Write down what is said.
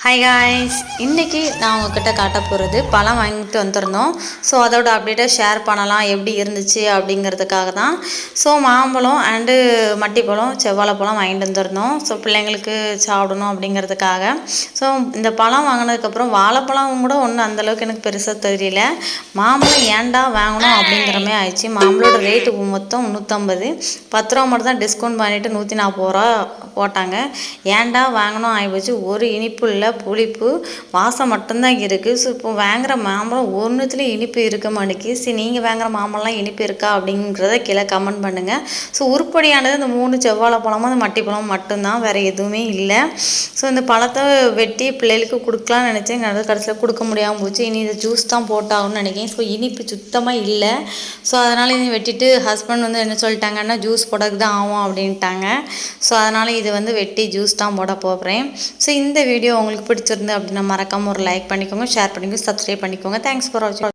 Hi guys, இன்றைக்கி நான் உங்ககிட்ட காட்ட போகிறது பழம் வாங்கிட்டு வந்திருந்தோம். ஸோ அதோட அப்டேட்டை ஷேர் பண்ணலாம் எப்படி இருந்துச்சு அப்படிங்கிறதுக்காக தான். ஸோ மாம்பழம் அண்டு மட்டிப்பழம் செவ்வாழைப்பழம் வாங்கிட்டு வந்திருந்தோம். ஸோ பிள்ளைங்களுக்கு சாப்பிடணும் அப்படிங்கிறதுக்காக. ஸோ இந்த பழம் வாங்கினதுக்கப்புறம் வாழைப்பழம் கூட ஒன்றும் அந்தளவுக்கு எனக்கு பெருசாக தெரியல. மாம்பழம் ஏன்டா வாங்கணும் அப்படிங்கிற மாதிரி ஆயிடுச்சு. மாம்பழோட ரேட்டு மொத்தம் 350, 10 ரூபா மட்டும் தான் டிஸ்கவுண்ட் பண்ணிவிட்டு 140 ரூபா போட்டாங்க. ஏன்டா வாங்கணும் ஆகிப்போச்சு. ஒரு இனிப்பு இல்லை, புளிப்பு வாசம் மட்டும்தான் இருக்குது. ஸோ இப்போ வாங்குகிற மாம்பழம் ஒன்றுத்துலேயும் இனிப்பு இருக்க மாட்டேங்குது. சரி, நீங்கள் வாங்குகிற மாம்பழம்லாம் இனிப்பு இருக்கா அப்படிங்கிறத கீழே கமெண்ட் பண்ணுங்கள். ஸோ உருப்படியானது இந்த 3 செவ்வாழைப்பழமும் அந்த மட்டிப்பழம் மட்டும்தான், வேறு எதுவுமே இல்லை. ஸோ இந்த பழத்தை வெட்டி பிள்ளைகளுக்கு கொடுக்கலான்னு நினச்சேன். கடைசியில் கொடுக்க முடியாமல் போச்சு. இனி இது ஜூஸ் தான் போட்டாகணும்னு நினைக்கிறேன். ஸோ இனிப்பு சுத்தமாக இல்லை. ஸோ அதனால் இனி வெட்டிட்டு ஹஸ்பண்ட் வந்து என்ன சொல்லிட்டாங்கன்னா, ஜூஸ் போடக்கு தான் ஆகும் அப்படின்ட்டாங்க. ஸோ அதனால் இது வந்து வெட்டி ஜூஸ் தான் போட போகிறேன். ஸோ இந்த வீடியோ உங்களுக்கு பிடிச்சிருந்து அப்படின்னா மறக்காமல் ஒரு லைக் பண்ணிக்கோங்க, ஷேர் பண்ணிக்கோங்க, சப்ஸ்கிரைப் பண்ணிக்கோங்க. தேங்க்ஸ் ஃபார் வாட்சிங்.